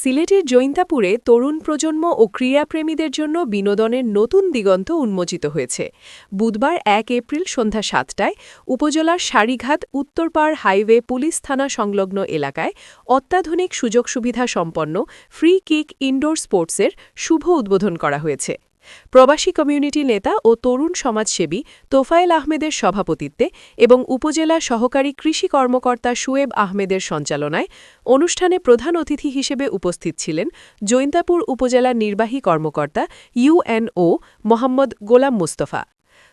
সিলেটের জৈন্তাপুরে তরুণ প্রজন্ম ও ক্রীড়াপ্রেমীদের জন্য বিনোদনের নতুন দিগন্ত উন্মোচিত হয়েছে। বুধবার ১ এপ্রিল সন্ধ্যা ৭টায় উপজেলার সারিঘাট উত্তরপাড় হাইওয়ে পুলিশ থানা সংলগ্ন এলাকায় অত্যাধুনিক সুযোগ সুবিধা সম্পন্ন ফ্রি কিক ইনডোর স্পোর্টসের শুভ উদ্বোধন করা হয়েছে। প্রবাসী কমিউনিটি নেতা ও তরুণ সমাজসেবী তোফায়েল আহমেদের সভাপতিত্বে এবং উপজেলা সহকারী কৃষি কর্মকর্তা শুয়েব আহমেদের সঞ্চালনায় অনুষ্ঠানে প্রধান অতিথি হিসেবে উপস্থিত ছিলেন জৈন্তাপুর উপজেলা নির্বাহী কর্মকর্তা ইউএনও মোহাম্মদ গোলাম মুস্তফা।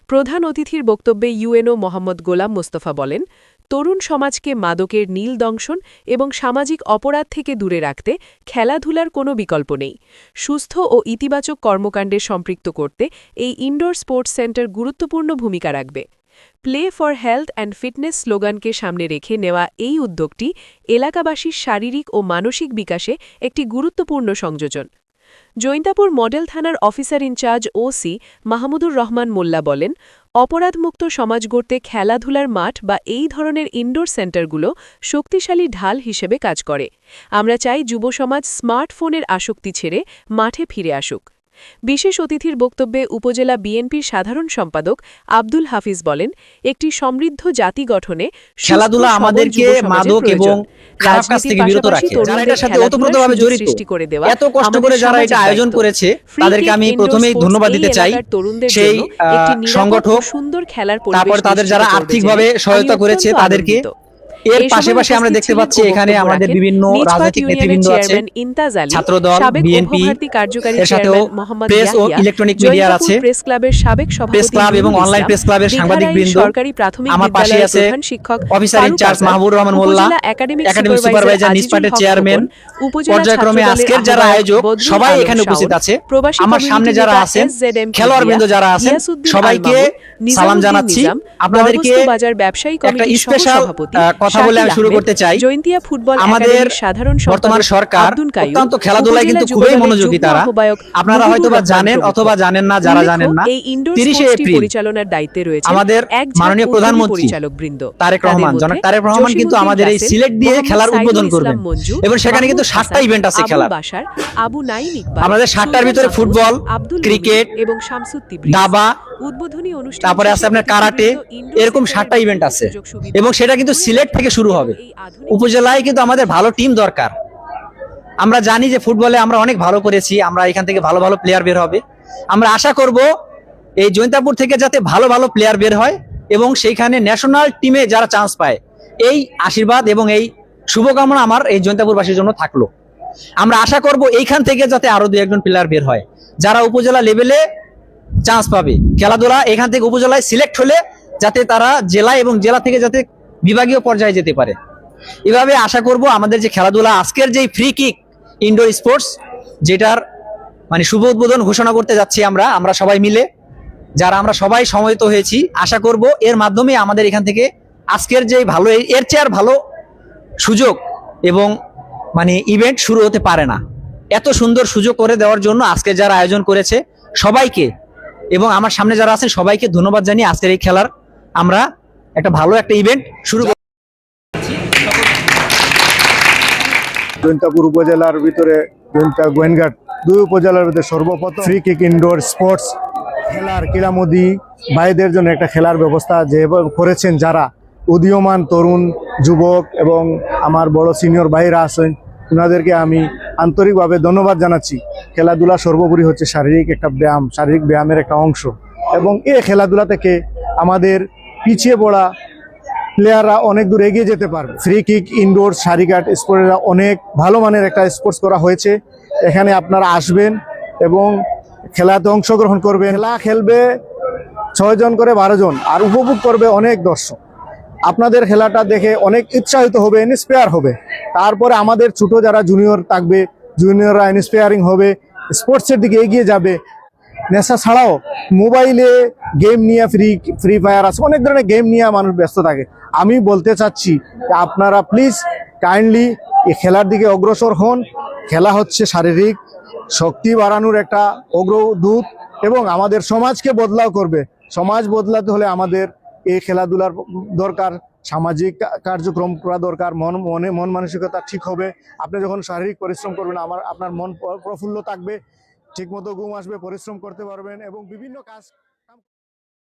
প্রধান অতিথির বক্তব্যে ইউএনও মোহাম্মদ গোলাম মুস্তফা বলেন, তরুণ সমাজকে মাদকের নীল দংশন এবং সামাজিক অপরাধ থেকে দূরে রাখতে খেলাধুলার কোনো বিকল্প নেই। সুস্থ ও ইতিবাচক কর্মকাণ্ডে সম্পৃক্ত করতে এই ইনডোর স্পোর্টস সেন্টার গুরুত্বপূর্ণ ভূমিকা রাখবে। Play for health and fitness স্লোগানকে সামনে রেখে নেওয়া এই উদ্যোগটি এলাকাবাসীর শারীরিক ও মানসিক বিকাশে একটি গুরুত্বপূর্ণ সংযোজন। জৈন্তাপুর মডেল থানার officer in charge OC Mahmudur Rahman Molla বলেন, অপরাধমুক্ত সমাজ গড়তে খেলাধুলার মাঠ বা এই ধরনের ইনডোর সেন্টারগুলো শক্তিশালী ঢাল হিসেবে কাজ করে। আমরা চাই যুব সমাজ স্মার্টফোনের আসক্তি ছেড়ে মাঠে ফিরে আসুক। বিশেষ অতিথির বক্তব্যে উপজেলা বিএনপির সাধারণ সম্পাদক আব্দুল হাফিজ বলেন, একটি সমৃদ্ধ জাতি গঠনে খেলাধুলা আমাদেরকে মাদক এবং খারাপ কাজ থেকে বিরত রাখে। যারা এটার সাথে ওতপ্রোতভাবে জড়িত, এত কষ্ট করে যারা এটা আয়োজন করেছে, তাদেরকে আমি প্রথমেই ধন্যবাদ দিতে চাই। সেই সংগঠক, তারপর তাদের যারা আর্থিকভাবে সহায়তা করেছে তাদেরকে। এর পাশাপাশি আমরা দেখতে পাচ্ছি এখানে আমাদের বিভিন্ন রাজনৈতিক নেতৃবৃন্দ আছে, ছাত্রদল, বিএনপি, এর সাথেও প্রেস ও ইলেকট্রনিক মিডিয়া আছে, প্রেস ক্লাব এবং অনলাইন প্রেস ক্লাবের সাংবাদিকবৃন্দ। আমার পাশে আছে অফিসার ইনচার্জ মাহবুবুর রহমান মোল্লা, একাডেমিক সুপারভাইজার নিসপাটের চেয়ারম্যান। পর্যায়ক্রমে আজকের যারা আয়োজক সবাই এখানে উপস্থিত আছে। আমার সামনে যারা আছেন, খেলোয়াড়বৃন্দ যারা আছেন, সবাইকে সালাম জানাচ্ছি। আপনাদেরকে একটা স্পেশাল কথা বলে আমি শুরু করতে চাই। আমাদের বর্তমান সরকার অত্যন্ত খেলাধুলায় কিন্তু খুবই মনোযোগী। তারা, আপনারা হয়তোবা জানেন অথবা জানেন না, যারা জানেন না, 30 এপ্রিল পরিচালনার দায়িত্বে রয়েছে আমাদের মাননীয় প্রধানমন্ত্রী তারেক রহমান। জনাব তারেক রহমান কিন্তু আমাদের এই সিলেট দিয়ে খেলার উদ্বোধন করবেন এবং সেখানে কিন্তু 7টা ইভেন্ট আছে খেলার। আমাদের 7টার ভিতরে ফুটবল, ক্রিকেট এবং দাবা, উদ্বোধনী অনুষ্ঠান, তারপরে আছে আপনার কারাটে, এরকম 7টা ইভেন্ট আছে এবং সেটা কিন্তু সিলেট থেকে শুরু হবে। উপজেলায় কিন্তু আমাদের ভালো টিম দরকার। আমরা জানি যে ফুটবলে আমরা অনেক ভালো করেছি, আমরা এখান থেকে ভালো ভালো প্লেয়ার বের হবে। আমরা আশা করব এই জৈন্তাপুর থেকে যাতে ভালো ভালো প্লেয়ার বের হয় এবং সেইখানে ন্যাশনাল টিমে যারা চান্স পায়। এই আশীর্বাদ এবং এই শুভকামনা আমার এই জৈন্তাপুরবাসীর জন্য থাকলো। আমরা আশা করব এইখান থেকে যাতে আরো 2-1 জন প্লেয়ার বের হয় যারা উপজেলা লেভেলে চান্স পাবে। খেলাধুলা এখান থেকে উপজেলায় সিলেক্ট হলে যাতে তারা জেলা এবং জেলা থেকে যাতে বিভাগীয় পর্যায়ে যেতে পারে। এভাবে আশা করব আমাদের যে খেলাধুলা, আজকের যে ফ্রি কিক ইনডোর স্পোর্টস, যেটার মানে শুভ উদ্বোধন ঘোষণা করতে যাচ্ছি আমরা সবাই মিলে, যারা আমরা সবাই সমবেত হয়েছি, আশা করব এর মাধ্যমে আমাদের এখান থেকে আজকের যে ভালো, এর চেয়ে আর ভালো সুযোগ এবং মানে ইভেন্ট শুরু হতে পারে না। এত সুন্দর সুযোগ করে দেওয়ার জন্য আজকে যারা আয়োজন করেছে সবাইকে এবং আমার সামনে যারা আছেন সবাইকে ধন্যবাদ জানিয়ে আজকের এই খেলার আমরা একটা ভালো একটা ইভেন্ট শুরু করছি। জৈন্তাপুর উপজেলার ভিতরে গোয়েনঘাট 2 উপজেলার ভিতরে সর্বপ্রথম ফ্রি কিক ইনডোর স্পোর্টস খেলার ক্রীড়ামোদী ভাইদের জন্য একটা খেলার ব্যবস্থা যেভাবে করেছেন যারা উদীয়মান তরুণ যুবক এবং আমার বড় সিনিয়র ভাইরা আছেন, ওনাদেরকে আমি আন্তরিকভাবে ধন্যবাদ জানাচ্ছি। খেলাধুলা সর্বোপরি হচ্ছে শারীরিক একটা ব্যায়াম, শারীরিক ব্যায়ামের একটা অংশ এবং এই খেলাধুলা থেকে আমাদের পিছিয়ে পড়া প্লেয়াররা অনেক দূর এগিয়ে যেতে পারবে। ফ্রি কিক ইনডোর সারিঘাট স্পোর্টসরা অনেক ভালো মানের একটা স্পোর্টস করা হয়েছে। এখানে আপনারা আসবেন এবং খেলাতে অংশগ্রহণ করবেন। খেলা খেলবে 6 জন করে 12 জন আর উপভোগ করবে অনেক দর্শক। আপনাদের খেলাটা দেখে অনেক উৎসাহিত হবে, ইন্সপায়ার হবে। তারপরে আমাদের ছোট যারা জুনিয়র থাকবে, জুনিয়ররা ইন্সপায়ারিং হবে, স্পোর্টসের দিকে এগিয়ে যাবে। নেশা ছাড়াও মোবাইলে গেম নিয়ে ফ্রি ফায়ার আছে, অনেক ধরনের গেম নিয়ে মানুষ ব্যস্ত থাকে। আমি বলতে চাচ্ছি আপনারা প্লিজ কাইন্ডলি এই খেলার দিকে অগ্রসর হন। খেলা হচ্ছে শারীরিক শক্তি বাড়ানোর একটা অগ্রদূত এবং আমাদের সমাজকে বদলাও করবে। সমাজ বদলাতে হলে আমাদের এই খেলাধুলার দরকার। সামাজিক কার্যক্রম করা দরকার। মন মানসিকতা ঠিক হবে। আপনি যখন শারীরিক পরিশ্রম করবেন আপনার মন প্রফুল্ল থাকবে, ঠিকমতো ঘুম আসবে, পরিশ্রম করতে পারবেন এবং বিভিন্ন কাজ